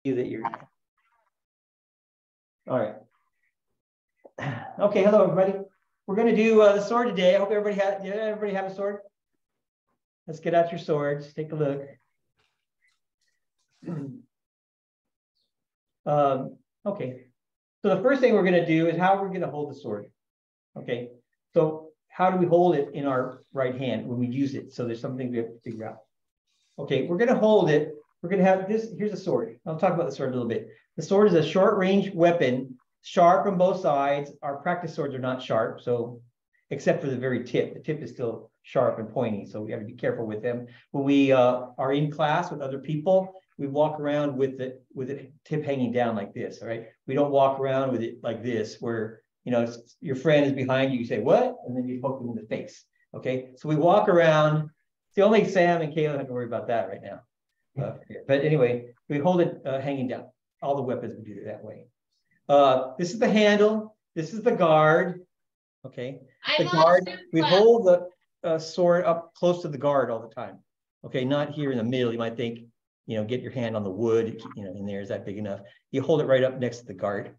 you that you're all right. Okay, hello everybody. We're going to do the sword today. I hope everybody have a sword. Let's get out your swords. Take a look. Okay. So the first thing we're going to do is how we're going to hold the sword. Okay. So how do we hold it in our right hand when we use it? So there's something we have to figure out. Okay, we're going to hold it. We're going to have this. Here's a sword. I'll talk about the sword a little bit. The sword is a short-range weapon, sharp on both sides. Our practice swords are not sharp, so except for the very tip. The tip is still sharp and pointy, so we have to be careful with them. When we are in class with other people, we walk around with the tip hanging down like this. All right, we don't walk around with it like this, where your friend is behind you. You say what, and then you poke them in the face. Okay, so we walk around. It's the only Sam and Kayla have to worry about that right now. But anyway, we hold it hanging down. All the weapons we do it that way. This is the handle. This is the guard. Okay. The guard. We hold the sword up close to the guard all the time. Okay, not here in the middle. You might think, get your hand on the wood. In there, is that big enough? You hold it right up next to the guard.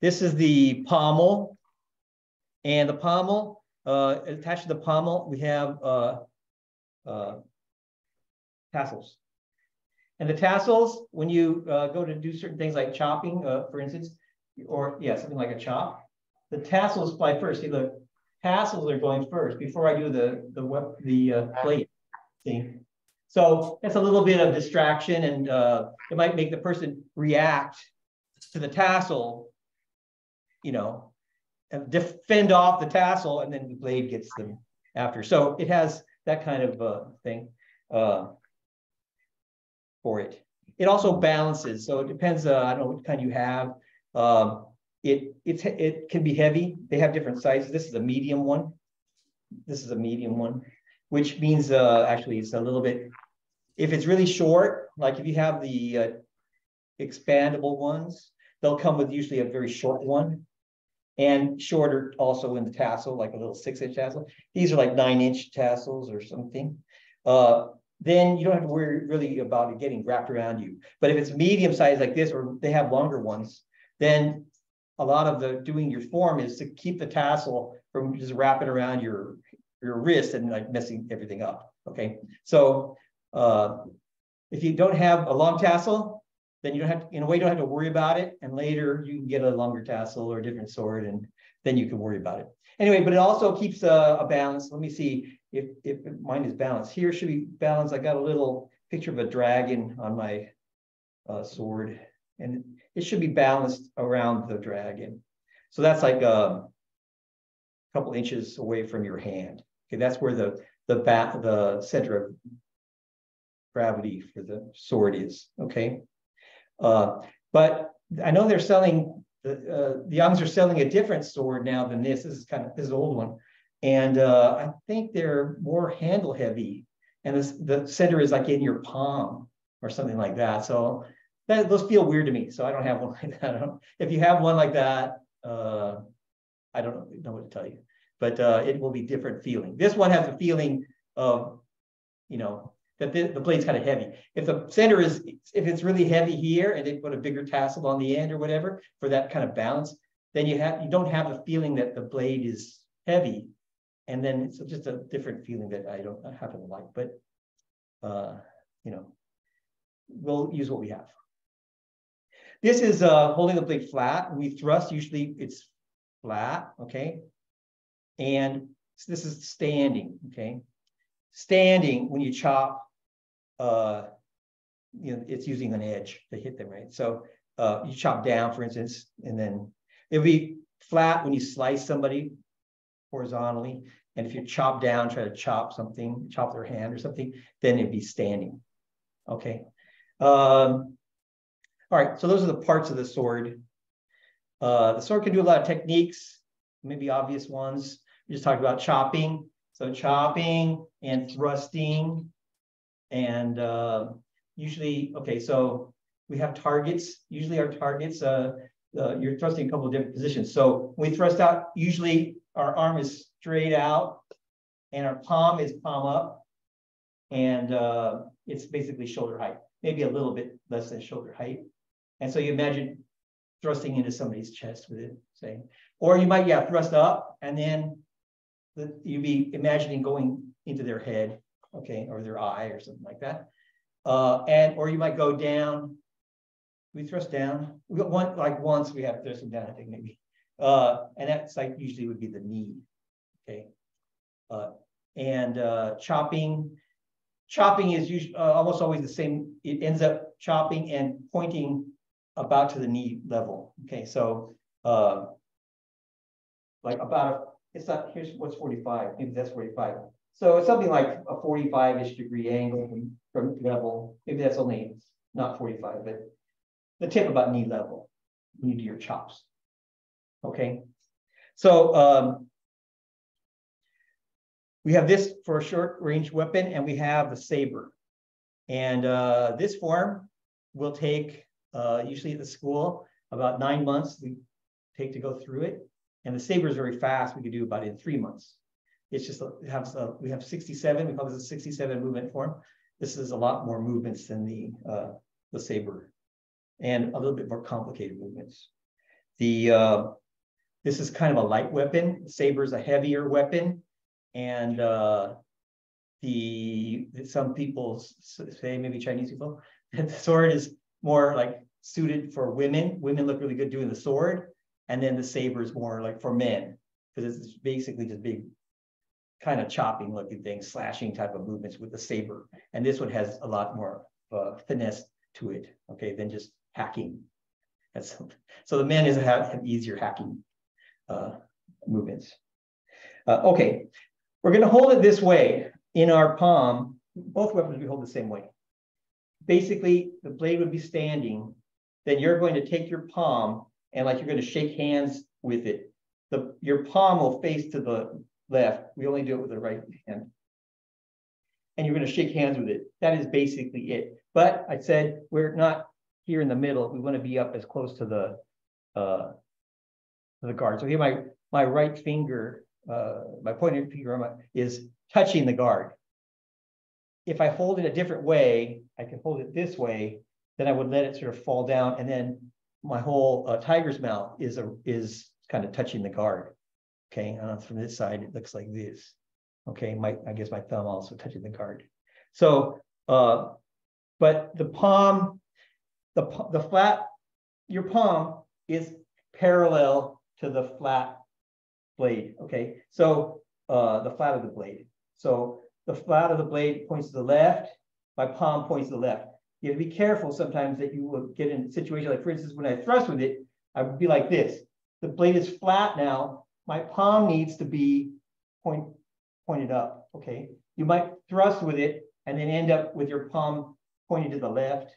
This is the pommel, and the pommel attached to the pommel we have tassels. And the tassels, when you go to do certain things like chopping, for instance, or something like a chop, the tassels fly first. See, the tassels are going first before I do the blade. See, so that's a little bit of distraction, and it might make the person react to the tassel, and defend off the tassel, and then the blade gets them after. So it has that kind of thing. For it. It also balances, so it depends. I don't know what kind you have. It can be heavy. They have different sizes. This is a medium one. This is a medium one, which means actually it's a little bit. If it's really short, like if you have the expandable ones, they'll come with usually a very short one, and shorter also in the tassel, like a little 6-inch tassel. These are like 9-inch tassels or something. Then you don't have to worry really about it getting wrapped around you. But if it's medium size like this, or they have longer ones, then a lot of doing your form is to keep the tassel from just wrapping around your wrist and like messing everything up. Okay, so if you don't have a long tassel, then you don't have to, in a way, you don't have to worry about it. And later you can get a longer tassel or a different sword, and then you can worry about it. Anyway, but it also keeps a balance. Let me see if mine is balanced. Here should be balanced. I got a little picture of a dragon on my sword, and it should be balanced around the dragon. So that's like a couple inches away from your hand. Okay, that's where the center of gravity for the sword is. Okay, but I know they're selling. The Youngs are selling a different sword now than this. This is an old one, and I think they're more handle heavy, and the center is like in your palm or something like that. So those feel weird to me. So I don't have one like that. If you have one like that, I don't know what to tell you, but it will be different feeling. This one has a feeling of, that the blade's kind of heavy. If the center if it's really heavy here and they put a bigger tassel on the end or whatever for that kind of balance, then you don't have the feeling that the blade is heavy. And then it's just a different feeling that I don't happen to like, but we'll use what we have. This is holding the blade flat. When we thrust, usually it's flat, okay? And this is standing, okay? Standing, when you chop, it's using an edge to hit them, right? So you chop down, for instance, and then it'll be flat when you slice somebody horizontally. And if you chop down, try to chop their hand or something, then it'd be standing. Okay. All right, so those are the parts of the sword. The sword can do a lot of techniques, maybe obvious ones. We just talked about chopping. So chopping and thrusting, and usually, okay, so we have targets. Usually our targets, you're thrusting a couple of different positions. So when we thrust out, usually our arm is straight out and our palm is palm up, and it's basically shoulder height, maybe a little bit less than shoulder height. And so you imagine thrusting into somebody's chest with it, say, or you might, thrust up, and then you'd be imagining going into their head, okay, or their eye or something like that. Or you might go down. We thrust down. We got one, like once we have thrusting down, I think maybe. And that's like usually would be the knee, okay. Chopping. Chopping is usually almost always the same. It ends up chopping and pointing about to the knee level. Okay, so like about it's not, here's what's 45, maybe that's 45. So it's something like a 45-ish degree angle from level. Maybe that's only not 45, but the tip about knee level when you do your chops. Okay, so we have this for a short range weapon, and we have the saber. And this form will take, usually at the school, about 9 months we take to go through it. And the saber is very fast. We could do about in 3 months. It's just, we have 67, we call this a 67 movement form. This is a lot more movements than the saber, and a little bit more complicated movements. This is kind of a light weapon. The saber is a heavier weapon. And some people say, maybe Chinese people, that the sword is more like suited for women. Women look really good doing the sword. And then the saber is more like for men, because it's basically just big kind of chopping looking things, slashing type of movements with the saber. And this one has a lot more finesse to it, okay, than just hacking. So the men have easier hacking movements. Okay. We're going to hold it this way in our palm. Both weapons we hold the same way. Basically, the blade would be standing. Then you're going to take your palm and like you're going to shake hands with it. Your palm will face to the left. We only do it with the right hand. And you're going to shake hands with it. That is basically it. But I said we're not here in the middle. We want to be up as close to the guard. So here my right finger, my pointer finger is touching the guard. If I hold it a different way, I can hold it this way, then I would let it sort of fall down, and then my whole tiger's mouth is kind of touching the guard. Okay, and from this side it looks like this. Okay, I guess my thumb also touching the guard. So, but the palm, your palm is parallel to the flat blade. Okay, so the flat of the blade. So the flat of the blade points to the left. My palm points to the left. You have to be careful sometimes that you will get in a situation like, for instance, when I thrust with it, I would be like this. The blade is flat now. My palm needs to be pointed up. Okay, you might thrust with it and then end up with your palm pointed to the left.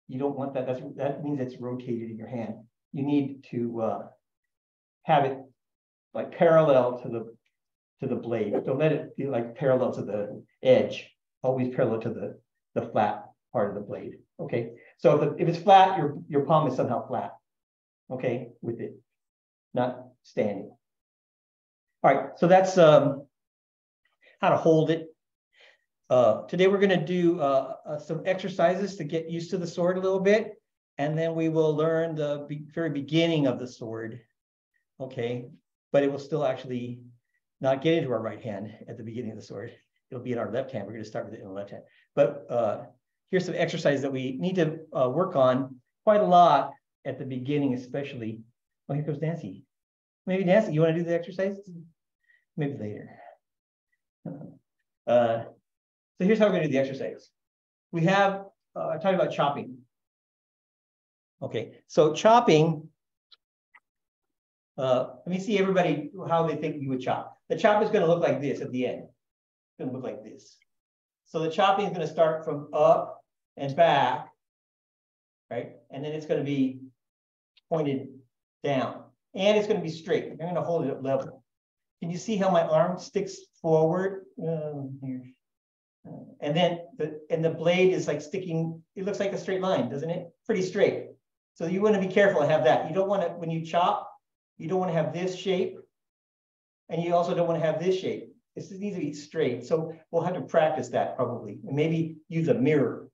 You don't want that. That means it's rotated in your hand. You need to have it like parallel to the blade. Don't let it be like parallel to the edge. Always parallel to the flat part of the blade. Okay. So if it's flat, your palm is somehow flat. Okay, with it, not standing. All right. So that's how to hold it. Today we're going to do some exercises to get used to the sword a little bit, and then we will learn the very beginning of the sword. Okay, but it will still actually not get into our right hand at the beginning of the sword. It'll be in our left hand. We're going to start with it in the left hand. But here's some exercises that we need to work on quite a lot at the beginning, especially. Oh, here comes Nancy. Maybe Nancy, you want to do the exercise? Maybe later. So here's how we're going to do the exercise. We have, I talked about chopping. Okay, so chopping, let me see everybody how they think you would chop. The chop is going to look like this at the end. It's going to look like this. So the chopping is going to start from up and back, right? And then it's going to be pointed down. And it's going to be straight. I'm going to hold it up level. Can you see how my arm sticks forward? Here. And then the blade is like sticking, it looks like a straight line, doesn't it? Pretty straight. So you want to be careful to have that. You don't want to, when you chop, you don't want to have this shape. And you also don't want to have this shape. This needs to be straight. So we'll have to practice that probably. And maybe use a mirror.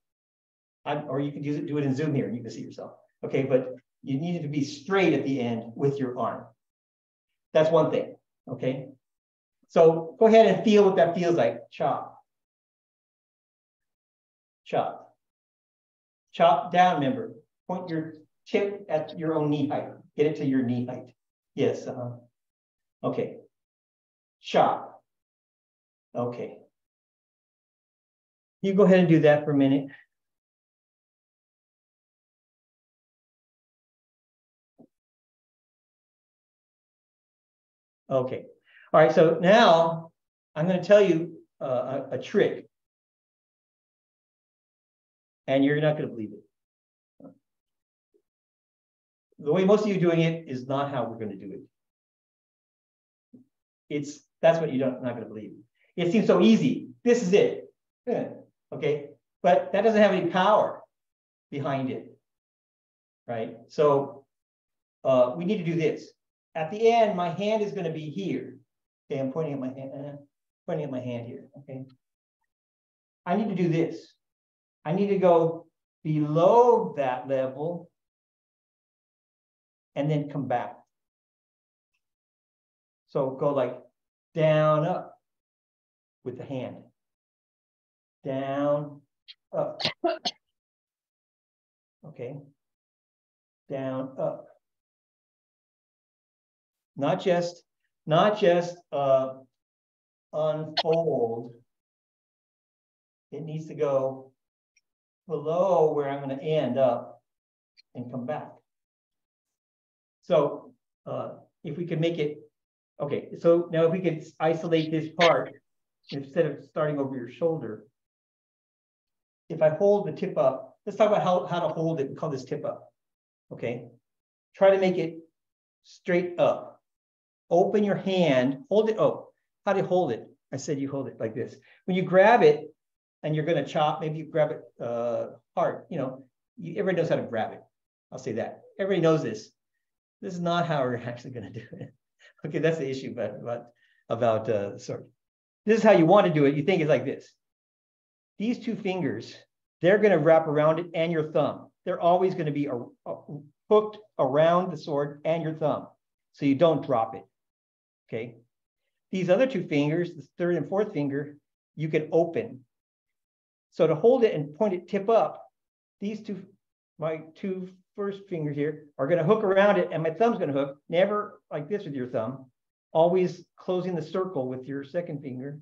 Or you could do it in Zoom here and you can see yourself. Okay, but you need it to be straight at the end with your arm. That's one thing. Okay. So go ahead and feel what that feels like. Chop. Chop. Chop down, remember. Point your tip at your own knee height. Get it to your knee height. Yes. Okay. Chop. Okay. You go ahead and do that for a minute. Okay. All right. So now I'm going to tell you a trick. And you're not going to believe it. The way most of you are doing it is not how we're going to do it. That's what you're not going to believe. It seems so easy. This is it. Okay. But that doesn't have any power behind it. Right. So we need to do this. At the end, my hand is going to be here. Okay, I'm pointing at my hand, here. Okay. I need to do this. I need to go below that level and then come back. So go like down, up with the hand. Down, up. Okay. Down, up. Not just unfold. It needs to go below where I'm going to end up and come back. So if we could make it, okay, so now if we could isolate this part, instead of starting over your shoulder, if I hold the tip up, let's talk about how to hold it. We call this tip up, okay? Try to make it straight up. Open your hand, hold it, oh, how do you hold it? I said you hold it like this. When you grab it, and you're going to chop, maybe you grab it hard. You know, everybody knows how to grab it. I'll say that. Everybody knows this. This is not how we're actually going to do it. Okay, that's the issue about sorry. This is how you want to do it. You think it's like this. These two fingers, they're going to wrap around it and your thumb. They're always going to be hooked around the sword and your thumb, so you don't drop it. Okay. These other two fingers, the third and fourth finger, you can open. So to hold it and point it tip up, these two, my two first fingers here are going to hook around it, and my thumb's going to hook, never like this with your thumb, always closing the circle with your second finger.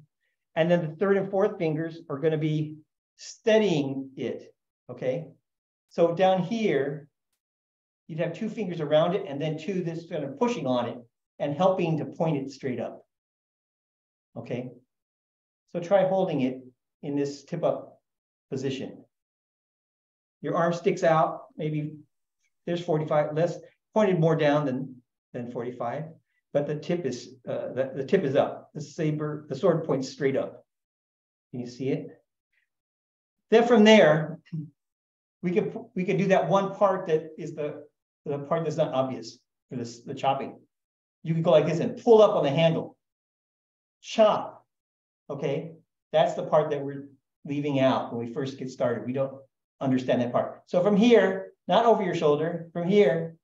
And then the third and fourth fingers are going to be steadying it, okay? So down here, you'd have two fingers around it, and then two this kind of pushing on it and helping to point it straight up, okay? So try holding it in this tip up position. Your arm sticks out, maybe there's 45, less pointed more down than 45, but the tip is the tip is up. The sword points straight up. Can you see it? Then from there, we could do that one part that is the part that's not obvious for the chopping. You can go like this and pull up on the handle. Chop. Okay, that's the part that we're leaving out when we first get started. We don't understand that part. So from here, not over your shoulder, from here,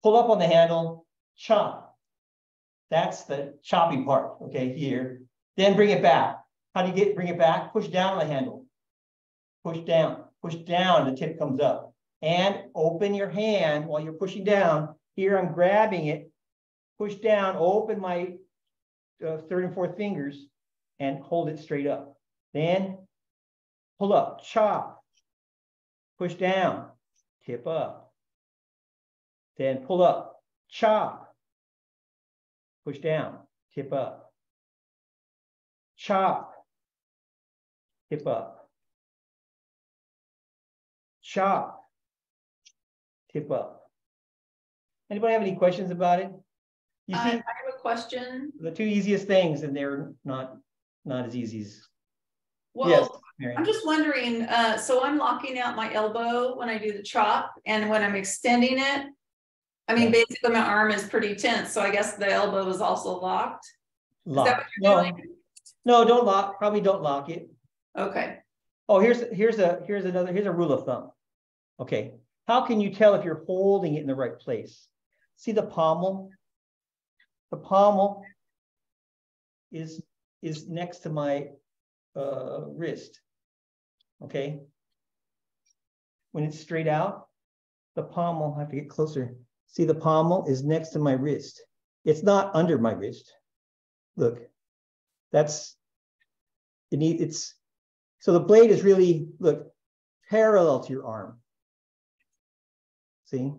pull up on the handle, chop. That's the choppy part, okay, here. Then bring it back. How do you bring it back? Push down on the handle. Push down, the tip comes up. And open your hand while you're pushing down. Here I'm grabbing it, push down, open my third and fourth fingers, and hold it straight up. Then pull up, chop, push down, tip up. Then pull up, chop, push down, tip up. Chop, tip up. Chop, tip up. Anybody have any questions about it? You see, I have a question. The two easiest things, and they're not as easy as. Well, yes, I'm just wondering, so I'm locking out my elbow when I do the chop, and when I'm extending it, I mean, basically my arm is pretty tense, so I guess the elbow is also locked. Is that what you're doing? No, don't lock. Probably don't lock it. Okay. Oh, here's a rule of thumb. Okay, How can you tell if you're holding it in the right place? See the pommel? The pommel is next to my wrist, okay? When it's straight out, the pommel, I have to get closer. See, the pommel is next to my wrist. It's not under my wrist. Look, that's, so the blade is really, look, parallel to your arm. See?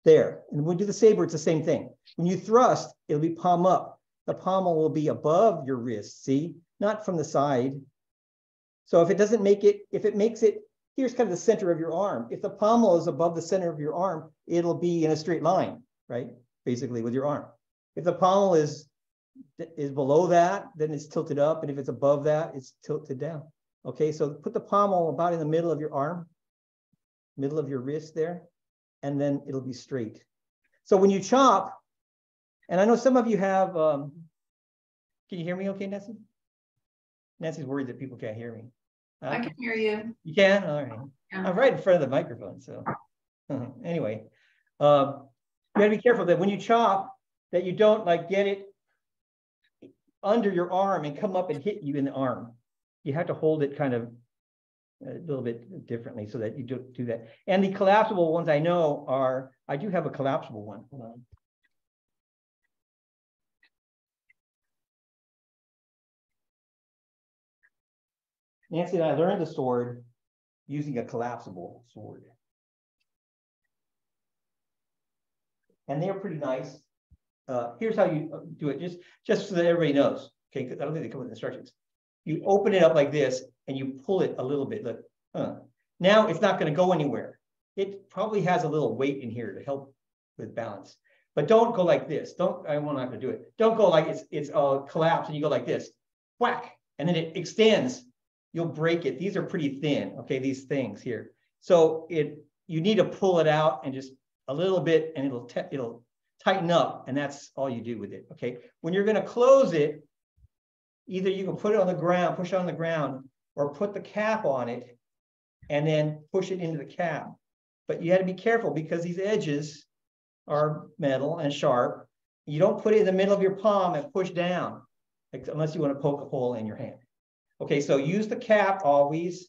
There. And when we do the saber, it's the same thing. When you thrust, it'll be palm up. The pommel will be above your wrist, see? Not from the side. So if it doesn't make it, if it makes it, here's kind of the center of your arm. If the pommel is above the center of your arm, it'll be in a straight line, right? Basically with your arm. If the pommel is below that, then it's tilted up. And if it's above that, it's tilted down. Okay, so put the pommel about in the middle of your arm, middle of your wrist there, and then it'll be straight. So when you chop, and I know some of you have, can you hear me okay, Nancy? Nancy's worried that people can't hear me. I can hear you. You can? All right. Yeah. I'm right in front of the microphone, so anyway. You gotta be careful that when you chop, that you don't like get it under your arm and come up and hit you in the arm. You have to hold it kind of a little bit differently so that you don't do that. And the collapsible ones I know are, I do have a collapsible one. Hold on. Nancy and I learned the sword using a collapsible sword. And they're pretty nice. Here's how you do it, just so that everybody knows. Okay, because I don't think they come with instructions. You open it up like this and you pull it a little bit. Look, now it's not going to go anywhere. It probably has a little weight in here to help with balance. But don't go like this. I'm not going to do it. Don't go like it's collapsed and you go like this. Whack, and then it extends. You'll break it. These are pretty thin, okay, these things here. So you need to pull it out and just a little bit, and it'll tighten up, and that's all you do with it, okay? When you're gonna close it, either you can put it on the ground, push it on the ground, or put the cap on it, and then push it into the cap. But you had to be careful because these edges are metal and sharp. You don't put it in the middle of your palm and push down, unless you want to poke a hole in your hand. Okay, so use the cap always,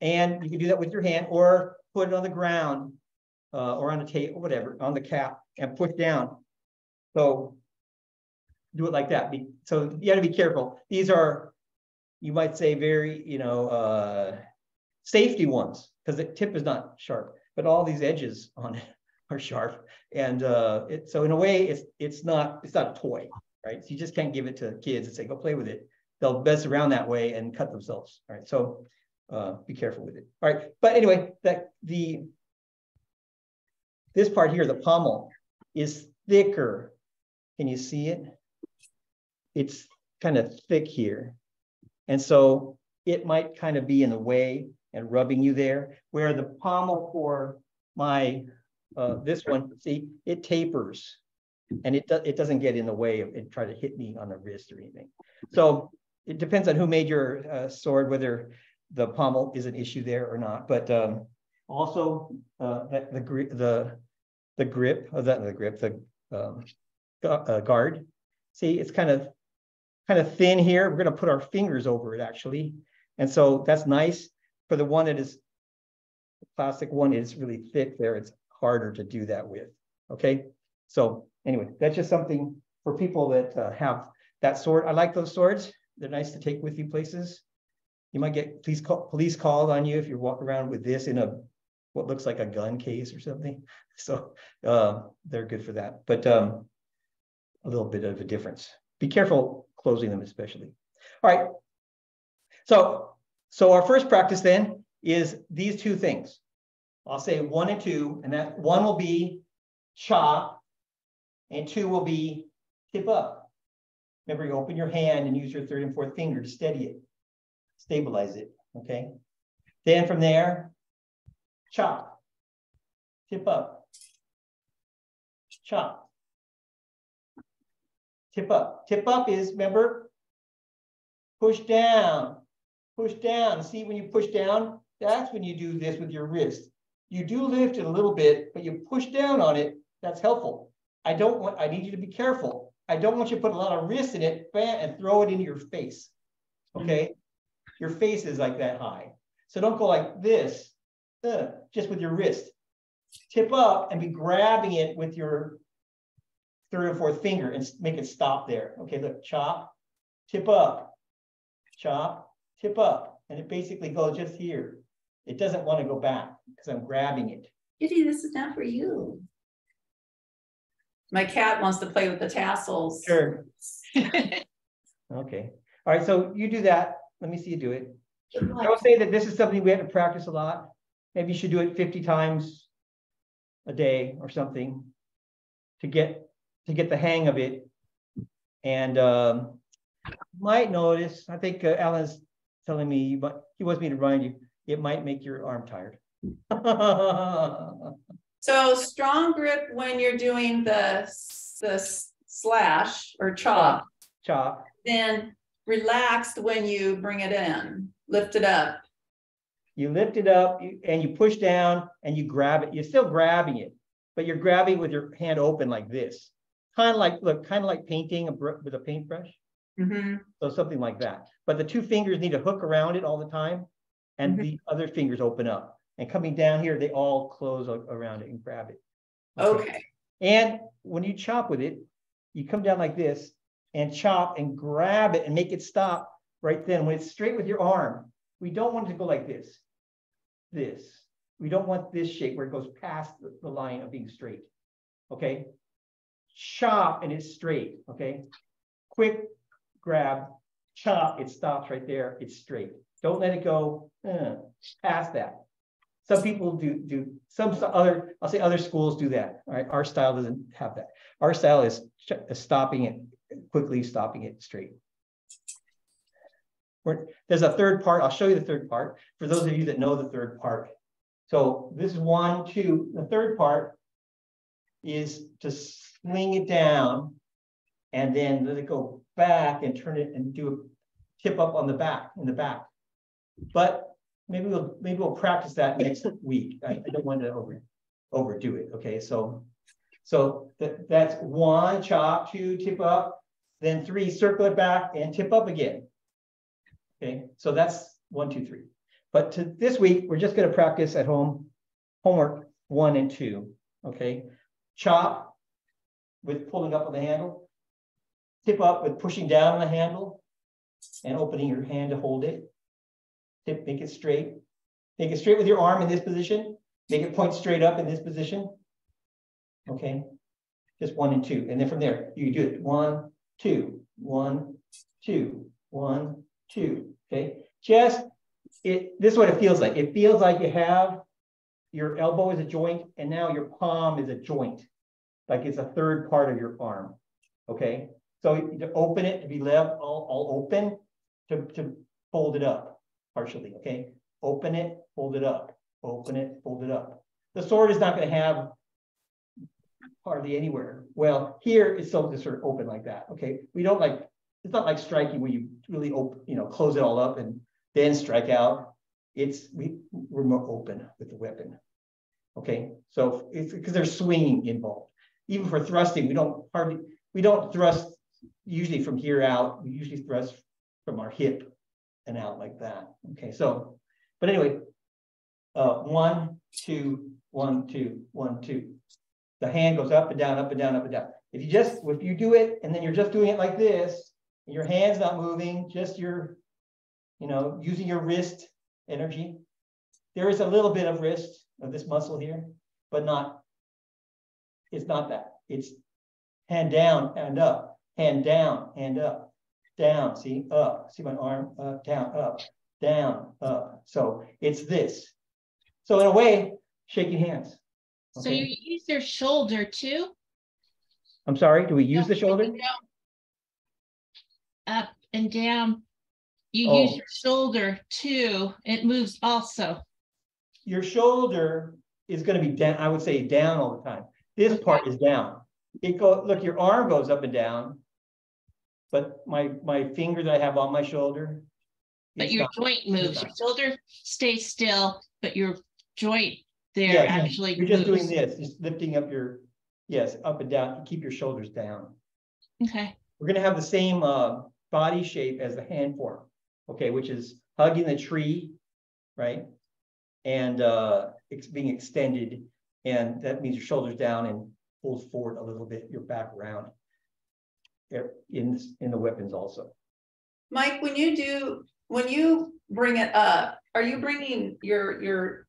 and you can do that with your hand or put it on the ground or on a tape or whatever, on the cap and push down. So do it like that. So you got to be careful. These are, you might say, very, safety ones because the tip is not sharp, but all these edges on it are sharp. And so in a way, it's not a toy, right? So you just can't give it to kids and say, go play with it. They'll mess around that way and cut themselves. All right, so be careful with it. All right, but anyway, this part here, the pommel, is thicker. Can you see it? It's kind of thick here, and so it might kind of be in the way and rubbing you there. Where the pommel for my this one, see, it tapers, and it doesn't get in the way of it try to hit me on the wrist or anything. So it depends on who made your sword, whether the pommel is an issue there or not. But also the guard. See, it's kind of thin here. We're going to put our fingers over it actually, and so that's nice. For the one that is the plastic one, is really thick there. It's harder to do that with. Okay, so anyway, that's just something for people that have that sword. I like those swords. They're nice to take with you places. You might get police called on you if you walk around with this in what looks like a gun case or something. So they're good for that, but a little bit of a difference. Be careful closing them especially. All right, so our first practice then is these two things. I'll say 1 and 2, and that 1 will be chop, and 2 will be tip up. Remember, you open your hand and use your 3rd and 4th finger to steady it, stabilize it, okay? Then from there, chop, tip up, chop, tip up. Tip up is, remember, push down, push down. See, when you push down, that's when you do this with your wrist. You do lift it a little bit, but you push down on it. That's helpful. I need you to be careful. I don't want you to put a lot of wrist in it, bam, and throw it into your face. Okay? Your face is like that high. So don't go like this, just with your wrist. Tip up and be grabbing it with your third or fourth finger and make it stop there. Okay, look, chop, tip up, chop, tip up. And it basically goes just here. It doesn't want to go back because I'm grabbing it. Kitty, this is not for you. My cat wants to play with the tassels. Sure. Okay. All right, so you do that. Let me see you do it. I will say that this is something we have to practice a lot. Maybe you should do it 50 times a day or something to get the hang of it. And might notice, I think Alan's telling me, but he wants me to remind you, it might make your arm tired. So strong grip when you're doing the slash or chop. Chop. Then relaxed when you bring it in, lift it up. You lift it up and you push down and you grab it. You're still grabbing it, but you're grabbing with your hand open like this. Kind of like, look, kind of like painting with a paintbrush. Mm-hmm. So something like that. But the two fingers need to hook around it all the time. And the other fingers open up. And coming down here, they all close around it and grab it. Okay. And when you chop with it, you come down like this and chop and grab it and make it stop right then. When it's straight with your arm, we don't want it to go like this. We don't want this shape where it goes past the line of being straight. Okay. Chop and it's straight. Okay. Quick grab, chop, it stops right there. It's straight. Don't let it go past that. Some people do some other, I'll say other schools do that. All right. Our style doesn't have that. Our style is stopping it, quickly stopping it straight. There's a third part. I'll show you the third part for those of you that know the third part. So this is 1, 2. The third part is to sling it down and then let it go back and turn it and do a tip up on the back, in the back. But maybe we'll practice that next week. I don't want to overdo it. Okay, so that's 1, chop, 2, tip up, then 3, circle it back and tip up again. Okay, so that's 1, 2, 3. But this week we're just going to practice at home homework 1 and 2. Okay, chop with pulling up on the handle, tip up with pushing down on the handle, and opening your hand to hold it. Tip, make it straight. Make it straight with your arm in this position. Make it point straight up in this position. Okay, just 1 and 2. And then from there, you do it 1, 2, 1, 2, 1, 2. Okay, this is what it feels like. It feels like you have your elbow is a joint, and now your palm is a joint, like it's a third part of your arm. Okay, so to open it, to be left all open, to fold it up. Partially, okay? Open it, fold it up, open it, fold it up. The sword is not going to have hardly anywhere. Well, here it's so just sort of open like that, okay? We don't like, it's not like striking where you really open, close it all up and then strike out. We're more open with the weapon, okay? So it's because there's swinging involved. Even for thrusting, we don't thrust usually from here out. We usually thrust from our hip and out like that. Okay, so, but anyway, 1, 2, 1, 2, 1, 2. The hand goes up and down, up and down, up and down. If you do it and then you're just doing it like this, and your hand's not moving, just your, using your wrist energy. There is a little bit of wrist of this muscle here, but it's not that. It's hand down and up, hand down and up. Down, see, up, see my arm, up, down, up. So it's this. So in a way, shaking hands. Okay. So you use your shoulder too? I'm sorry, do we use the shoulder? Up and down. You use your shoulder too. It moves also. Your shoulder is going to be down, I would say down all the time. This part is down. Look, your arm goes up and down. But my finger that I have on my shoulder. But your joint moves. Your shoulder stays still, but your joint they're actually you're just doing moves. this, just lifting up your, yes, up and down, keep your shoulders down. Okay. We're going to have the same body shape as the hand form, okay, which is hugging the tree, right? And it's being extended, and that means your shoulders down and pulls forward a little bit, your back around. In the weapons also. Mike, when you bring it up, are you bringing you're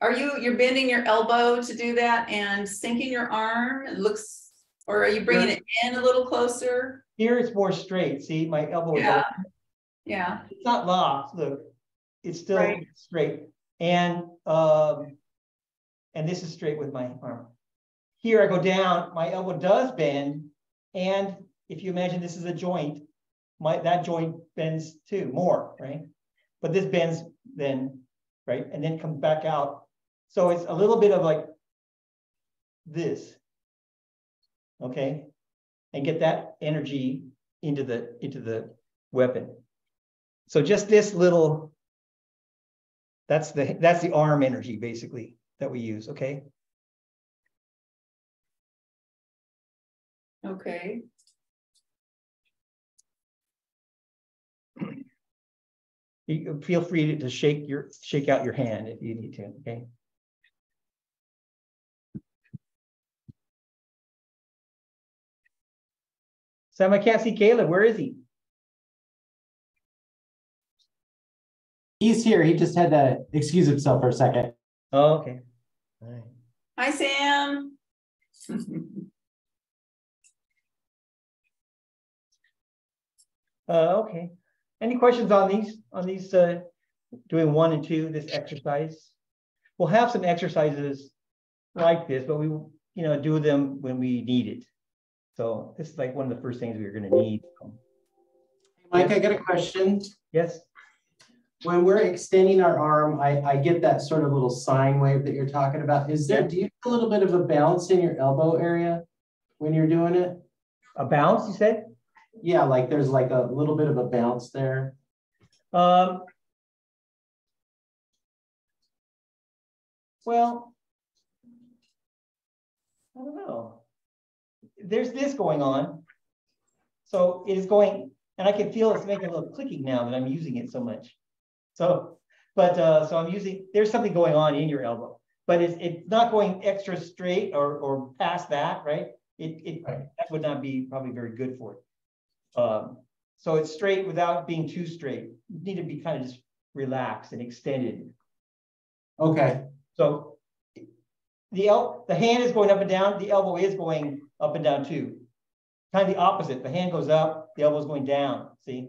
bending your elbow to do that and sinking your arm? It looks, or are you bringing it in a little closer? Here it's more straight. See, my elbow is open. Yeah. It's not locked. Look, it's still right. Straight. And this is straight with my arm. Here I go down, my elbow does bend. And if you imagine this is a joint, that joint bends too, more, right? But this bends then, right? And then comes back out. So it's a little bit of like this, okay? And get that energy into the weapon. So just this little, that's the arm energy basically that we use, okay? Okay. You feel free to shake out your hand if you need to, okay? Sam, I can't see Caleb. Where is he? He's here. He just had to excuse himself for a second. Oh, okay. All right. Hi, Sam. Okay. Any questions on these doing 1 and 2, this exercise? We'll have some exercises like this, but we do them when we need it. So this is like one of the first things we're going to need. Mike, yes? I got a question. Yes. When we're extending our arm, I get that sort of little sine wave that you're talking about. Do you feel a little bit of a bounce in your elbow area when you're doing it? A bounce, you said? Yeah, like there's like a little bit of a bounce there. Well, I don't know. There's this going on. So it is going, and I can feel it's making a little clicking now that I'm using it so much. So, so I'm using, there's something going on in your elbow, but it's not going extra straight or past that, right? That would not be probably very good for it. So it's straight without being too straight. You need to be kind of just relaxed and extended. Okay. So the hand is going up and down. The elbow is going up and down too. Kind of the opposite. The hand goes up, the elbow is going down. See,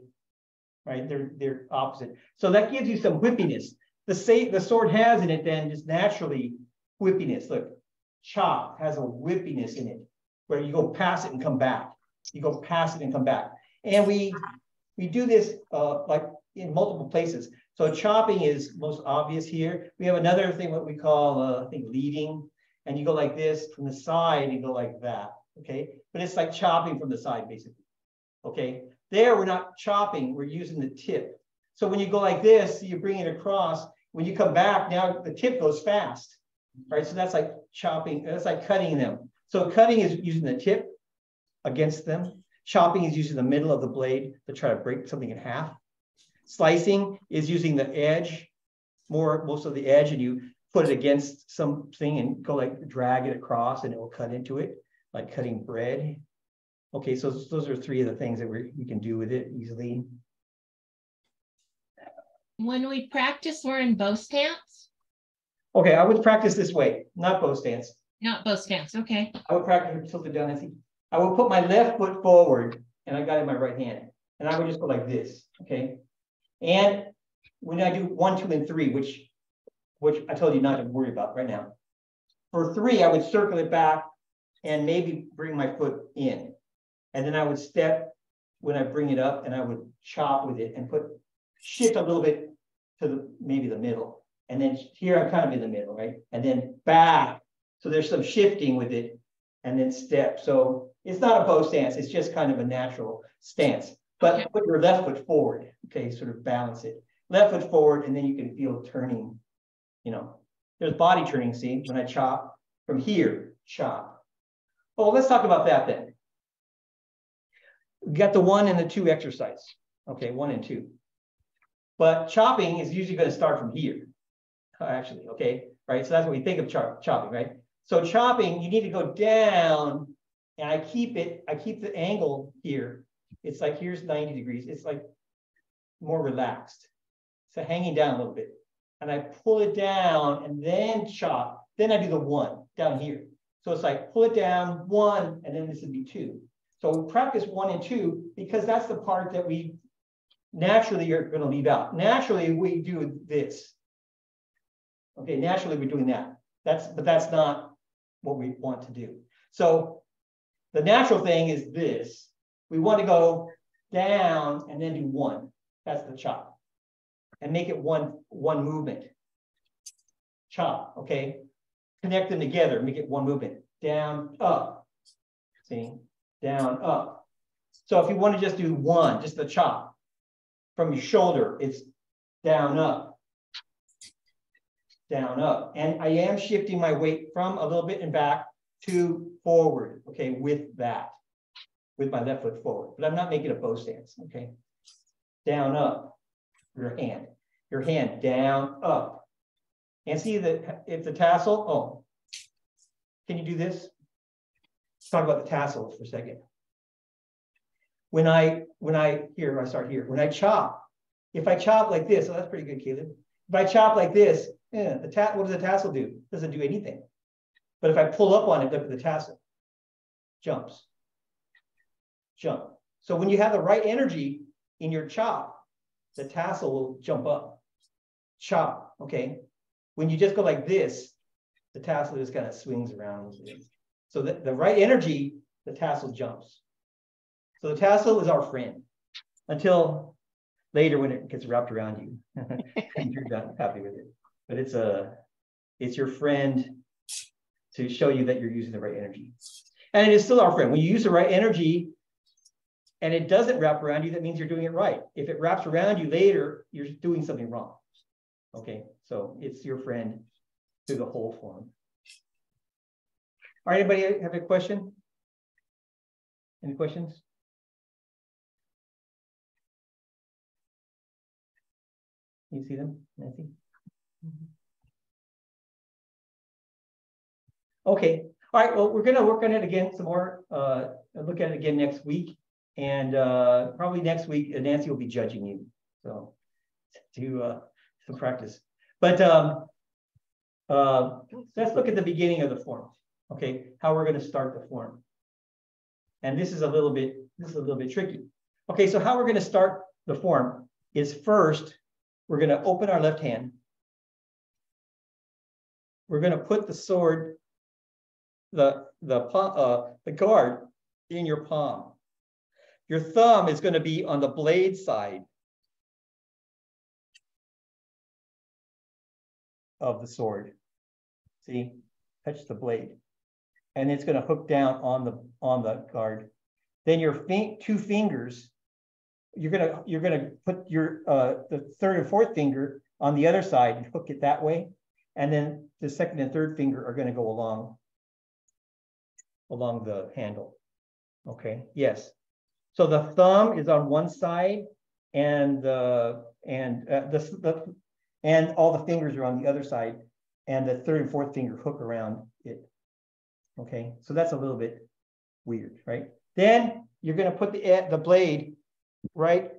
right? They're opposite. So that gives you some whippiness. The sword has in it then just naturally whippiness. Look, chop has a whippiness in it where you go past it and come back. You go past it and come back. And we do this like in multiple places. So chopping is most obvious here. We have another thing, what we call, I think, leading. And you go like this from the side and go like that, okay? But it's like chopping from the side, basically, okay? There, we're not chopping, we're using the tip. So when you go like this, you bring it across. When you come back, now the tip goes fast, right? So that's like chopping, that's like cutting them. So cutting is using the tip against them. Chopping is using the middle of the blade to try to break something in half. Slicing is using the edge, most of the edge, and you put it against something and go like drag it across and it will cut into it, like cutting bread. Okay, so those are 3 of the things that we can do with it easily. When we practice, we're in bow stance? Okay, I would practice this way, not bow stance. Not bow stance, okay. I would practice tilted down and see. I would put my left foot forward and I got it in my right hand. And I would just go like this, okay? And when I do 1, 2, and 3, which I told you not to worry about right now. For 3, I would circle it back and maybe bring my foot in. And then I would step when I bring it up and I would chop with it and shift a little bit to maybe the middle. And then here I'm kind of in the middle, right? And then back. So there's some shifting with it and then step. So it's not a bow stance. It's just kind of a natural stance. But put your left foot forward, okay? Sort of balance it. Left foot forward, and then you can feel turning, There's body turning, see, when I chop from here, chop. Oh, let's talk about that then. We got the 1 and the 2 exercise. Okay, 1 and 2. But chopping is usually going to start from here, actually, okay? Right, so that's what we think of chopping, right? So chopping, you need to go down, and I keep the angle here. It's like, here's 90 degrees. It's like more relaxed. So hanging down a little bit. And I pull it down and then chop. Then I do the 1 down here. So it's like pull it down, 1, and then this would be 2. So we practice 1 and 2 because that's the part that we naturally are going to leave out. Naturally, we do this. Okay, naturally we're doing that. But that's not what we want to do. So the natural thing is this. We want to go down and then do 1. That's the chop. And make it one movement. Chop, okay? Connect them together, make it 1 movement. Down, up. See? Down, up. So if you want to just do 1, just the chop from your shoulder, it's down, up. Down, up. And I am shifting my weight from a little bit and back to forward, okay, with that. With my left foot forward. But I'm not making a bow stance, okay? Down, up. Your hand down, up. And see that if the tassel, oh, can you do this? Let's talk about the tassels for a second. When I start here. When I chop, if I chop like this, oh, that's pretty good, Caleb. If I chop like this, what does the tassel do? It doesn't do anything. But if I pull up on it, look at the tassel. Jumps. Jump. So when you have the right energy in your chop, the tassel will jump up. Chop, okay? When you just go like this, the tassel just kind of swings around. So the right energy, the tassel jumps. So the tassel is our friend until later when it gets wrapped around you. And you're not happy with it. But it's your friend to show you that you're using the right energy. And it is still our friend. When you use the right energy and it doesn't wrap around you, that means you're doing it right. If it wraps around you later, you're doing something wrong. Okay, so it's your friend through the whole form. All right, anybody have a question? Any questions? Can you see them, Nancy? Okay, all right, well, we're gonna work on it again some more, look at it again next week. And probably next week, Nancy will be judging you. So to some practice. But let's look at the beginning of the form. Okay, how we're going to start the form. And this is a little bit tricky. Okay, so how we're going to start the form is first, we're going to open our left hand. We're going to put the sword, the guard in your palm. Your thumb is going to be on the blade side of the sword. See, touch the blade, and it's going to hook down on the guard. Then your 2 fingers, you're gonna put your the 3rd and 4th finger on the other side and hook it that way, and then the 2nd and 3rd finger are going to go along the handle. Okay. Yes. So the thumb is on one side, and all the fingers are on the other side, and the 3rd and 4th finger hook around it. Okay, so that's a little bit weird, right? Then you're going to put the blade right,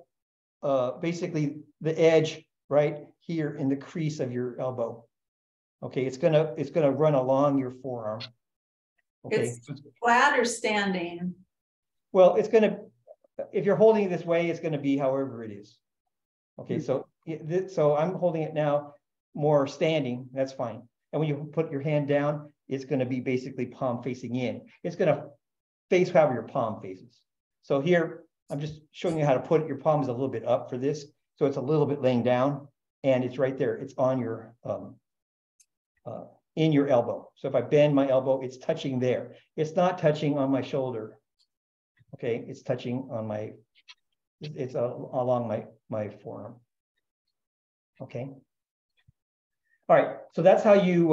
basically the edge right here in the crease of your elbow. Okay, it's gonna run along your forearm. Okay, it's flat or standing. Well, it's gonna. If you're holding it this way, it's going to be however it is. Okay, so I'm holding it now more standing. That's fine. And when you put your hand down, it's going to be basically palm facing in. It's going to face however your palm faces. So here, I'm just showing you how to put it. Your palm is a little bit up for this. So it's a little bit laying down, and it's right there. It's on your, in your elbow. So if I bend my elbow, it's touching there. It's not touching on my shoulder. Okay, it's touching on along my forearm. Okay. All right, so that's how you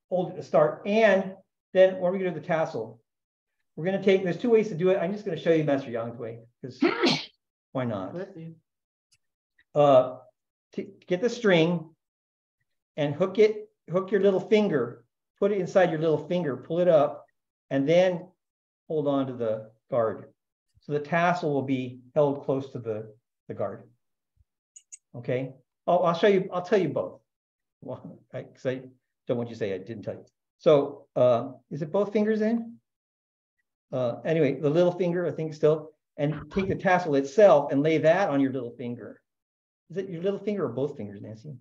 hold it to start. And then when we go to the tassel, we're going to take, there's two ways to do it. I'm just going to show you Master Yang's way, because why not? Get the string and hook your little finger, put it inside your little finger, pull it up, and then hold on to the guard. So the tassel will be held close to the guard. Okay. Oh, I'll show you, I'll tell you both. Well, because I don't want you to say I didn't tell you. So is it both fingers in? Anyway, the little finger, I think still, and take the tassel itself and lay that on your little finger. Is it your little finger or both fingers, Nancy?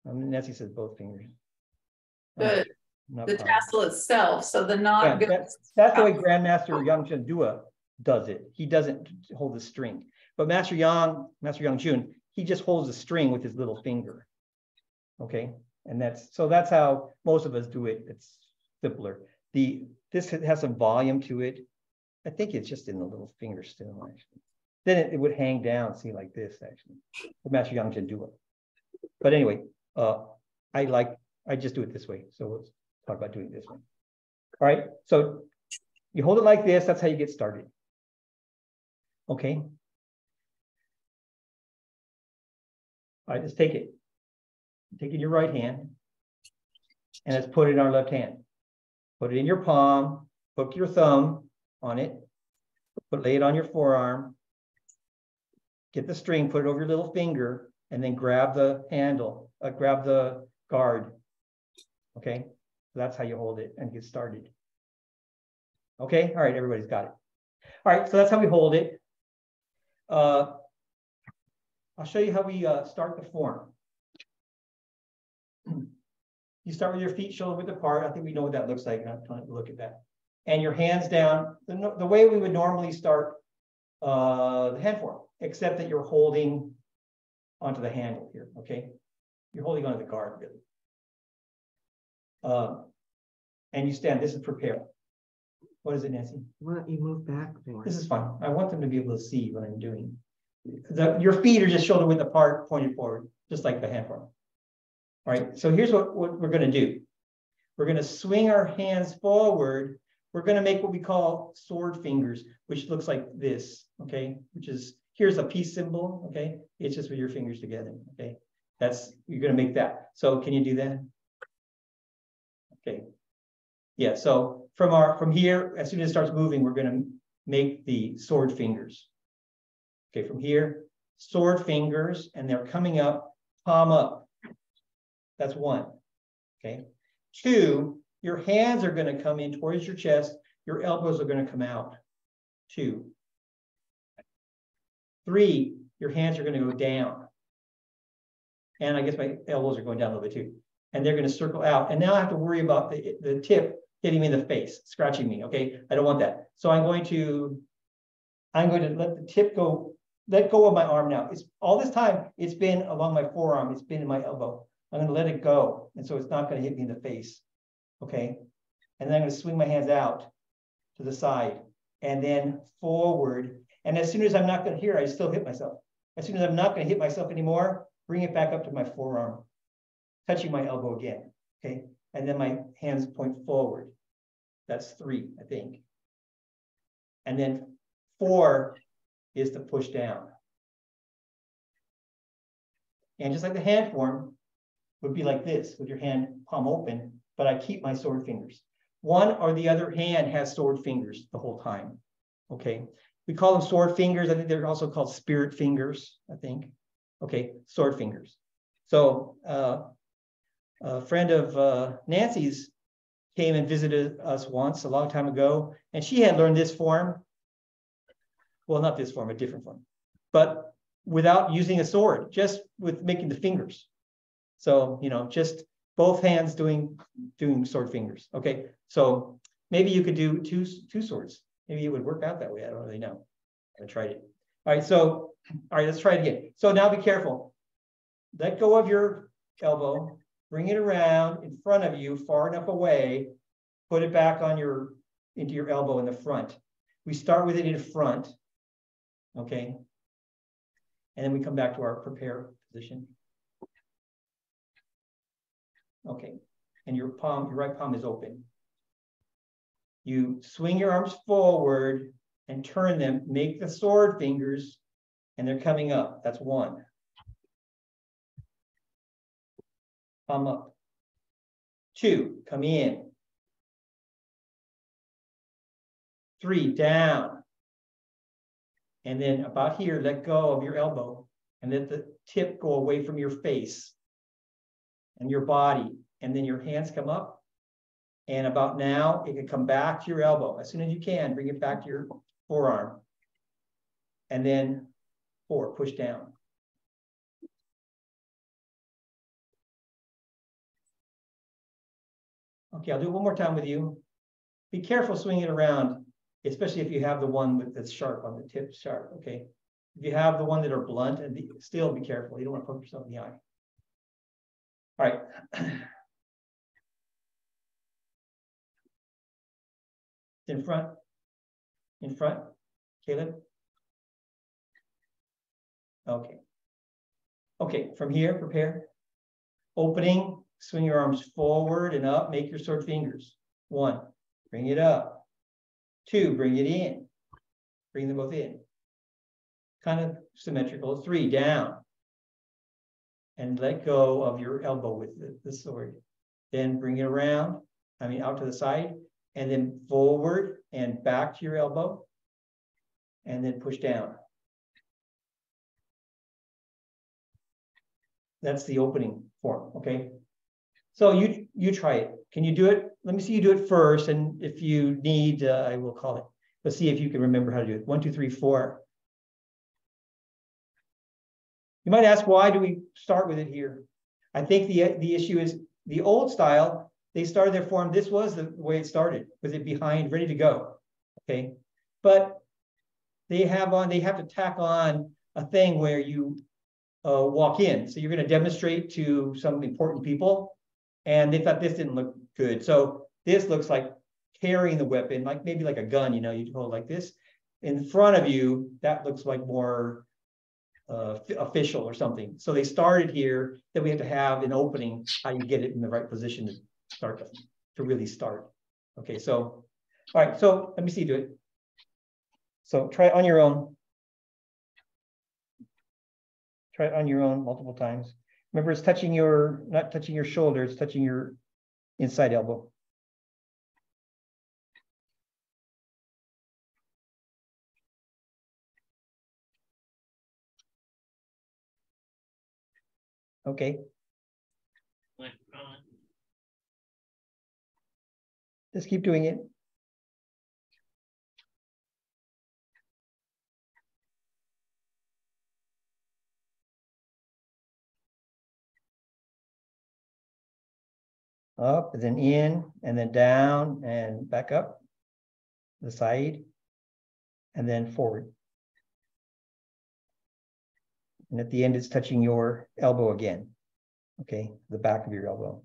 Nancy says both fingers. The tassel itself, so the knot goes. That's the way Grandmaster Yang Chen Dua does it. He doesn't hold the string. But Master Yang Jun, he just holds the string with his little finger. Okay, and that's how most of us do it. It's simpler. This has some volume to it. I think it's just in the little finger still, actually. Then it would hang down, see, like this, actually. Master Yang Chen Dua. But anyway, I just do it this way. So let's talk about doing it this way. All right, so you hold it like this. That's how you get started. Okay. All right, let's take it. Take it in your right hand, and let's put it in our left hand. Put it in your palm, hook your thumb on it, lay it on your forearm, get the string, put it over your little finger, and then grab the handle, grab the guard. Okay, so that's how you hold it and get started. Okay, all right, everybody's got it. All right, so that's how we hold it. I'll show you how we start the form. You start with your feet shoulder width apart. I think we know what that looks like. I'm trying to look at that. And your hands down, the way we would normally start the hand form, except that you're holding onto the handle here, okay? You're holding onto the guard, really. And you stand, this is prepare. What is it, Nancy? Why don't you move back more? This is fun. I want them to be able to see what I'm doing. Your feet are just shoulder width apart, pointed forward, just like the hand form. All right, so here's what we're going to do. We're going to swing our hands forward. We're going to make what we call sword fingers, which looks like this, okay? Which is, here's a peace symbol, okay? It's just with your fingers together, okay? You're going to make that. So can you do that? Okay. Yeah, so from here, as soon as it starts moving, we're going to make the sword fingers. Okay, from here, sword fingers, and they're coming up, palm up. That's one, okay? Two, your hands are going to come in towards your chest. Your elbows are going to come out. Two. Three, your hands are going to go down. And I guess my elbows are going down a little bit too. And they're going to circle out. And now I have to worry about the tip hitting me in the face, scratching me, okay? I don't want that. So I'm going to let the tip go, let go of my arm now. All this time, it's been along my forearm. It's been in my elbow. I'm going to let it go. And so it's not going to hit me in the face. Okay. And then I'm going to swing my hands out to the side and then forward. And as soon as I'm not going to hear, I still hit myself. As soon as I'm not going to hit myself anymore, bring it back up to my forearm, touching my elbow again. Okay. And then my hands point forward. That's three, I think. And then four is to push down. And just like the hand form, would be like this with your hand palm open, but I keep my sword fingers. One or the other hand has sword fingers the whole time. Okay, we call them sword fingers. I think they're also called spirit fingers, I think. Okay, sword fingers. So a friend of Nancy's came and visited us once a long time ago, and she had learned this form. Well, not this form, a different form, but without using a sword, just with making the fingers. So, just both hands doing sword fingers. Okay, so maybe you could do two swords. Maybe it would work out that way. I don't really know. I tried it. All right, let's try it again. So now be careful. Let go of your elbow, bring it around in front of you, far enough away, put it back on into your elbow in the front. We start with it in front, okay? And then we come back to our prepare position. Okay. And your palm, your right palm is open. You swing your arms forward and turn them, make the sword fingers, and they're coming up. That's one. Palm up. Two, come in. Three, down. And then about here, let go of your elbow and let the tip go away from your face and your body. And then your hands come up. And about now, it can come back to your elbow. As soon as you can, bring it back to your forearm. And then 4, push down. Okay, I'll do it one more time with you. Be careful swinging it around, especially if you have the one that's sharp on the tip, sharp, okay? If you have the one that are blunt, and still be careful. You don't want to poke yourself in the eye. All right. In front, Caleb. Okay. Okay, from here, prepare. Opening, swing your arms forward and up, make your sword fingers. 1, bring it up. 2, bring it in. Bring them both in. Kind of symmetrical. 3, down. And let go of your elbow with the sword. Then bring it around, out to the side, and then forward and back to your elbow, and then push down. That's the opening form, okay? So you try it. Can you do it? Let me see you do it first, and if you need, I will call it. Let's see if you can remember how to do it. 1, 2, 3, 4. You might ask, why do we start with it here? I think the issue is the old style, they started their form. This was the way it started, with it behind, ready to go, okay? But they have to tack on a thing where you walk in. So you're going to demonstrate to some important people, and they thought this didn't look good. So this looks like carrying the weapon, like maybe like a gun, you hold like this. In front of you, that looks like more official or something. So they started here that we have to have an opening, how you get it in the right position to start to really start. Okay, so all right, so let me see you do it. So try it on your own. Try it on your own multiple times. Remember, it's not touching your shoulder, it's touching your inside elbow. Okay. Just keep doing it. Up, and then in, and then down, and back up, the side, and then forward. And at the end, it's touching your elbow again. Okay, the back of your elbow.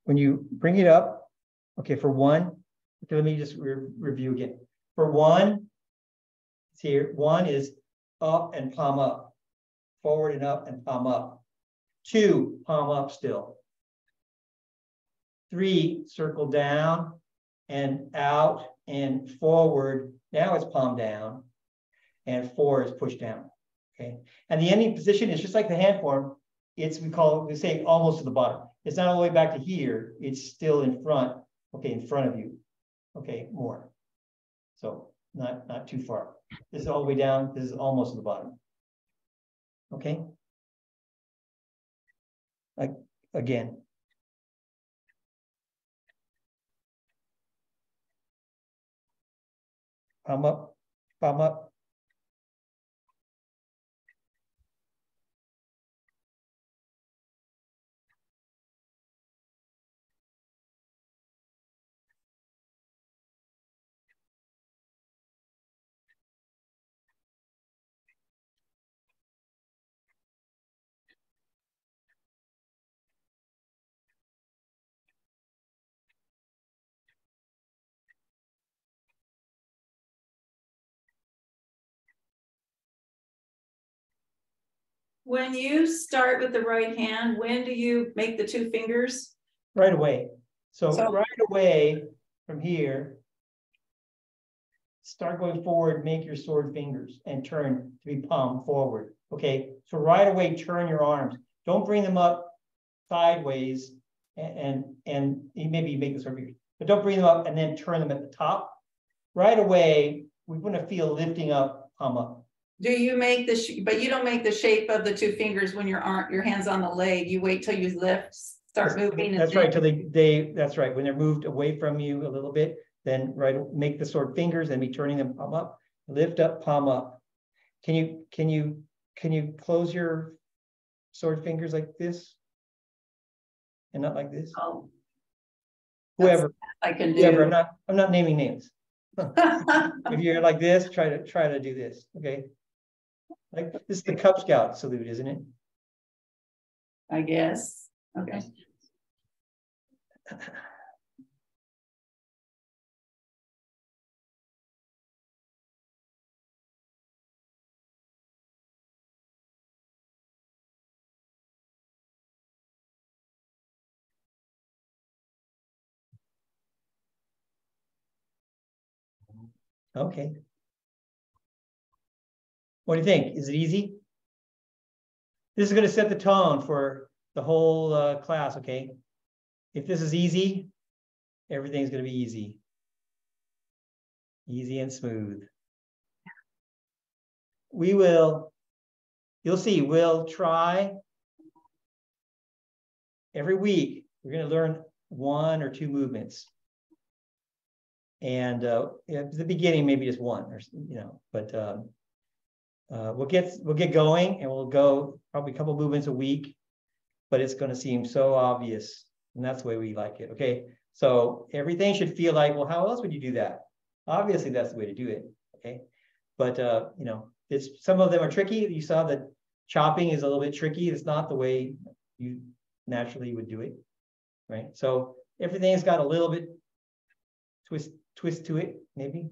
When you bring it up, okay, for 1, okay, let me just review again. For 1, it's here. 1 is up and palm up, forward and up and palm up. 2, palm up still. 3, circle down and out and forward. Now it's palm down. And 4 is push down. Okay. And the ending position is just like the hand form. We say almost to the bottom. It's not all the way back to here. It's still in front. Okay, in front of you. Okay, more. So not too far. This is all the way down. This is almost to the bottom. Okay. Again. Palm up, palm up. When you start with the right hand, when do you make the two fingers? Right away. So So- right away from here, start going forward, make your sword fingers and turn to be palm forward. Okay, so right away, turn your arms. Don't bring them up sideways and maybe you make the sword fingers, but don't bring them up and then turn them at the top. Right away, we want to feel lifting up, palm up. Do you make the, but you don't make the shape of the two fingers when your hand's on the leg. You wait till you lift, start moving. That's right, till that's right. When they're moved away from you a little bit, then make the sword fingers and be turning them palm up, lift up, palm up. Can you close your sword fingers like this? And not like this? Oh, Whoever, I can do. whoever, I'm not naming names. If you're like this, try to do this, okay? Like this is the Cub Scout salute, isn't it? I guess. Okay. Okay. What do you think? Is it easy? This is going to set the tone for the whole class, okay? If this is easy, everything's going to be easy. Easy and smooth. You'll see, we'll try every week. We're going to learn 1 or 2 movements. And at the beginning, maybe just 1 or, but we'll get going and we'll go probably a couple movements a week, but it's going to seem so obvious. And that's the way we like it. Okay. So everything should feel like, well, how else would you do that? Obviously that's the way to do it. Okay. But, some of them are tricky. You saw that chopping is a little bit tricky. It's not the way you naturally would do it. Right. So everything's got a little bit twist to it, maybe.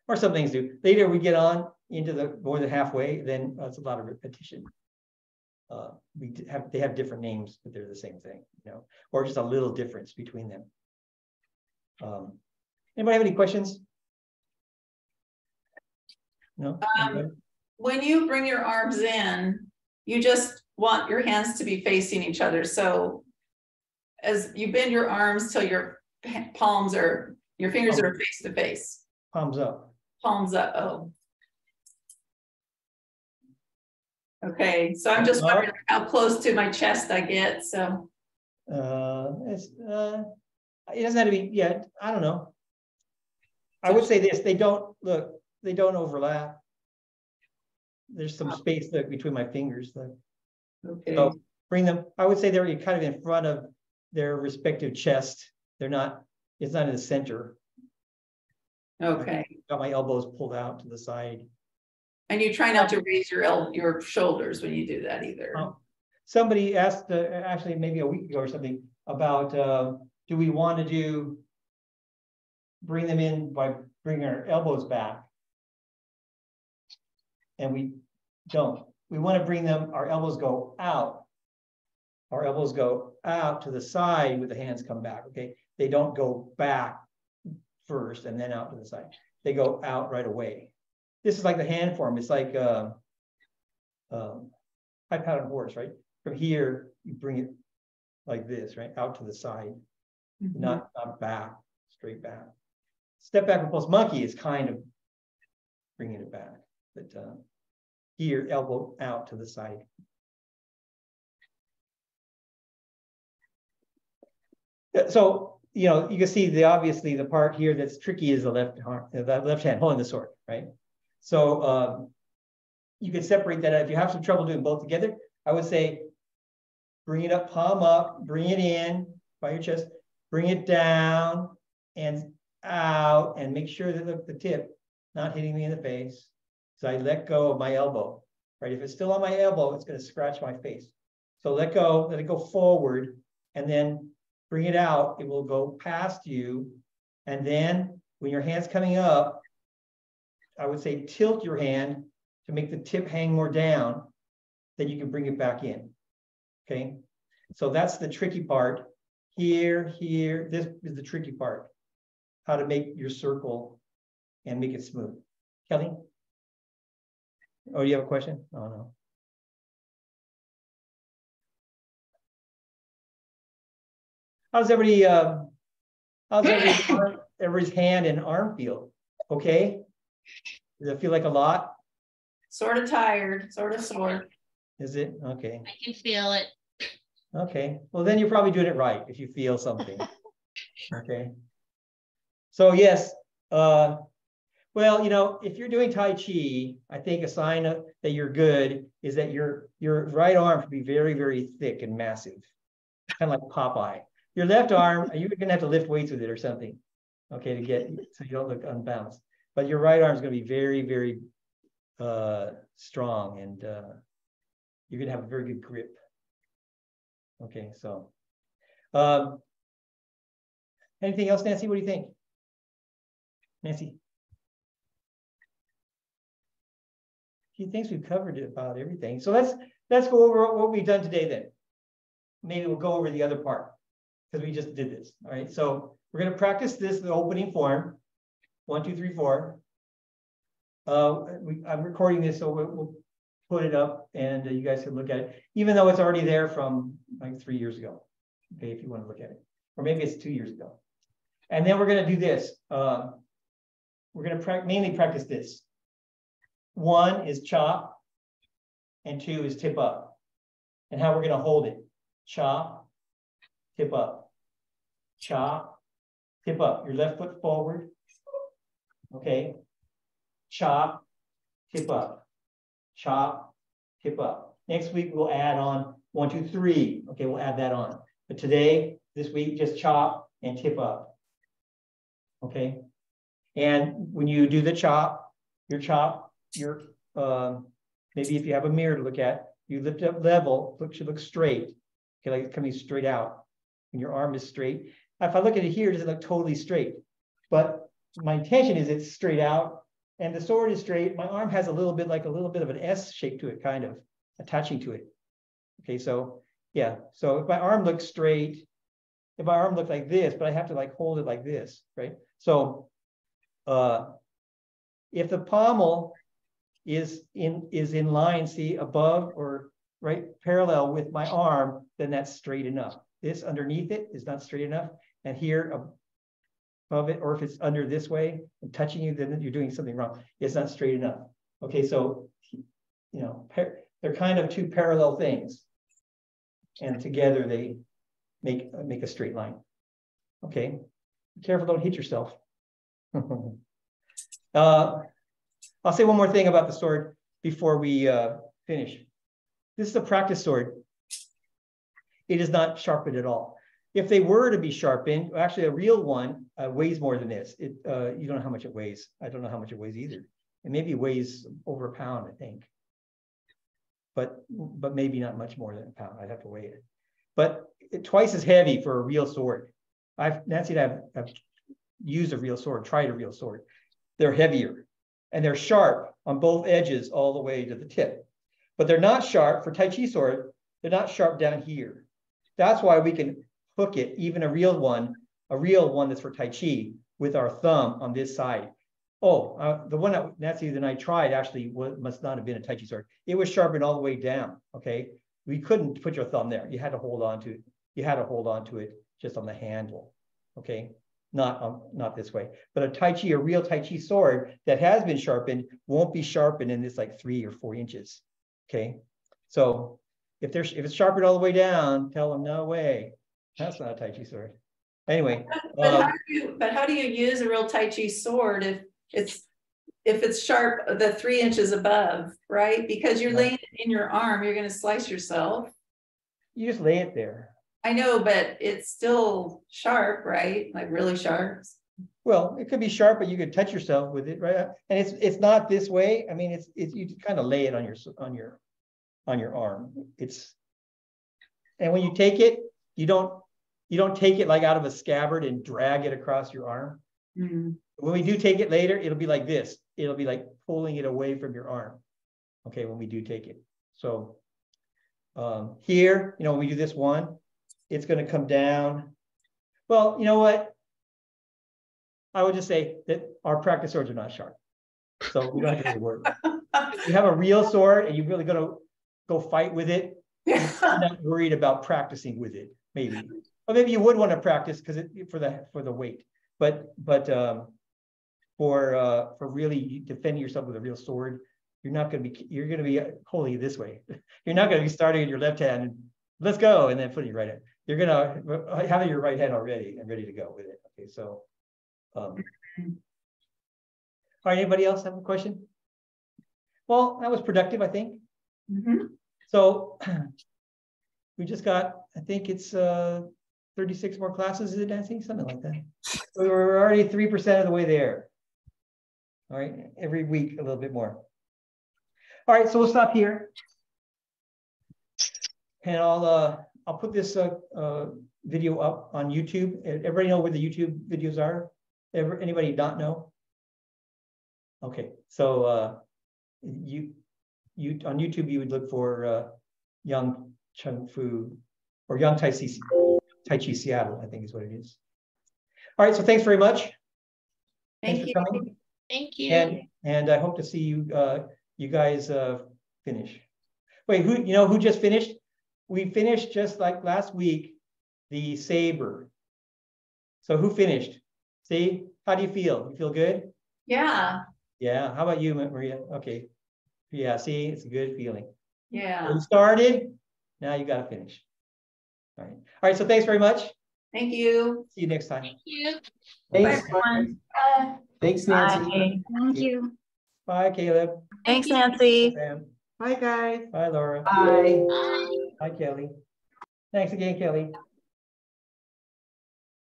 Or some things do. Later we get on into the more than halfway, then it's a lot of repetition. They have different names, but they're the same thing, or just a little difference between them. Anybody have any questions? No? When you bring your arms in, you just want your hands to be facing each other. So as you bend your arms till your palms are, your fingers are face to face. Palms up. Palms up. Oh. Okay, so I'm just wondering how close to my chest I get. So it doesn't have to be. Yeah, I don't know. I would say this: they don't overlap. There's some space there between my fingers. Okay. So bring them. I would say they're kind of in front of their respective chest. They're not. It's not in the center. Okay. Got my elbows pulled out to the side. And you try not to raise your shoulders when you do that either. Somebody asked, actually maybe a week ago or something, about do we want to bring them in by bringing our elbows back? And we don't. We want to bring them, our elbows go out. Our elbows go out to the side with the hands come back, okay? They don't go back first and then out to the side. They go out right away. This is like the hand form. It's like high pattern horse, right? From here, you bring it like this, right? Out to the side, not back, straight back. Step back with pulse monkey is kind of bringing it back. But here, elbow out to the side. So, you can see obviously the part here that's tricky is the left hand holding the sword, right? So you can separate that out. If you have some trouble doing both together, I would say bring it up, palm up, bring it in by your chest, bring it down and out, and make sure that the tip not hitting me in the face. So I let go of my elbow, right? If it's still on my elbow, it's going to scratch my face. So let it go forward, and then bring it out. It will go past you. And then when your hand's coming up, I would say tilt your hand to make the tip hang more down. then you can bring it back in. Okay, so that's the tricky part. Here, this is the tricky part. How to make your circle and make it smooth. Kelly? Oh, you have a question? Oh, no. How's everybody's hand and arm feel? Okay? Does it feel like a lot? Sort of tired, sort of sore. Is it? Okay. I can feel it. Okay. Well, then you're probably doing it right if you feel something. Okay. So yes, well, you know, if you're doing Tai Chi, I think a sign that you're good is that your right arm should be very, very thick and massive, kind of like Popeye. Your left arm, you're gonna have to lift weights with it or something, okay, to get so you don't look unbalanced. But your right arm is gonna be very, very strong, and you're gonna have a very good grip. Okay, so anything else, Nancy? What do you think, Nancy? She thinks we've covered about everything. So let's go over what we've done today then. Maybe we'll go over the other part because we just did this. All right. So we're going to practice this, the opening form. 1, 2, 3, 4. I'm recording this, so we'll put it up and you guys can look at it, even though it's already there from like 3 years ago. Okay, if you want to look at it, or maybe it's 2 years ago. And then we're going to do this. We're going to mainly practice this. 1 is chop, and 2 is tip up. And how we're going to hold it. Chop, tip up. Chop, tip up. Your left foot forward. Okay. Chop, tip up. Chop, tip up. Next week, we'll add on 1, 2, 3. Okay, we'll add that on. But today, this week, just chop and tip up. Okay. And when you do the chop, maybe if you have a mirror to look at, you lift up level, should look straight. Okay, like it's coming straight out. And your arm is straight. If I look at it here, it doesn't look totally straight. But my intention is it's straight out, and the sword is straight. My arm has a little bit of an S shape to it, kind of attaching to it. Okay, so yeah. So if my arm looks straight, if my arm looked like this, but I have to like hold it like this, right? So if the pommel is in line, see, above or right parallel with my arm, then that's straight enough. This underneath it is not straight enough, and here above it, or if it's under this way and touching you, then you're doing something wrong. It's not straight enough. Okay, so you know they're kind of two parallel things, and together they make a straight line. Okay, be careful, don't hit yourself. I'll say one more thing about the sword before we finish. This is a practice sword. It is not sharpened at all. If they were to be sharpened, actually a real one weighs more than this. You don't know how much it weighs. I don't know how much it weighs either. It maybe weighs over a pound, I think. But maybe not much more than a pound. I'd have to weigh it. But twice as heavy for a real sword. Nancy and I have used a real sword, tried a real sword. They're heavier. And they're sharp on both edges all the way to the tip. But they're not sharp for Tai Chi sword. They're not sharp down here. That's why we can hook it, even a real one that's for Tai Chi, with our thumb on this side. Oh, the one that Nancy and I tried actually must not have been a Tai Chi sword. It was sharpened all the way down, okay? We couldn't put your thumb there. You had to hold on to it. You had to hold on to it just on the handle, okay? Not this way, but a real Tai Chi sword that has been sharpened won't be sharpened in this like 3 or 4 inches. Okay, so if it's sharpened all the way down, tell them no way, that's not a Tai Chi sword. Anyway, but how do you use a real Tai Chi sword if it's sharp the 3 inches above, right? Because you're laying it in your arm, you're going to slice yourself. You just lay it there. I know, but it's still sharp, right? Like really sharp. Well, it could be sharp, but you could touch yourself with it, right? And it's not this way. I mean, it's you kind of lay it on your arm. And when you take it, you don't take it like out of a scabbard and drag it across your arm. Mm-hmm. When we do take it later, it'll be like this. It'll be like pulling it away from your arm. Okay, when we do take it. So Here, when we do this one, it's going to come down. Well, you know what? I would just say that our practice swords are not sharp. So we don't have to really worry. If you have a real sword and you're really going to go fight with it, you're not worried about practicing with it, maybe. Or maybe you would want to practice because for the weight. But for really defending yourself with a real sword, you're going to be holding it this way. You're not going to be starting in your left hand and let's go and then putting your right hand. You're going to have your right hand already and ready to go with it. Okay, so all right, anybody else have a question? Well, that was productive, I think. Mm-hmm. So we just got, I think it's 36 more classes, is it, Nancy? Something like that. So we're already 3% of the way there. All right, every week a little bit more. All right, so we'll stop here. And I'll put this video up on YouTube. Everybody know where the YouTube videos are? Anybody not know? Okay, so you on YouTube you would look for Young Chengfu or Young Tai Chi Seattle, I think is what it is. All right, so thanks very much. Thank you. For coming. Thank you. And I hope to see you you guys finish. Wait, who just finished? We finished just like last week the saber. So who finished? See, how do you feel? You feel good? Yeah. Yeah. How about you, Maria? Okay. Yeah. See, it's a good feeling. Yeah. You started. Now you got to finish. All right. All right. So thanks very much. Thank you. See you next time. Thank you. Thanks, Bye, everyone. Thanks, Nancy. Bye. Thank you. Bye, Caleb. Thanks, you. Nancy. Sam. Bye, guys. Bye, Laura. Bye. Bye. Bye, Kelly. Thanks again, Kelly.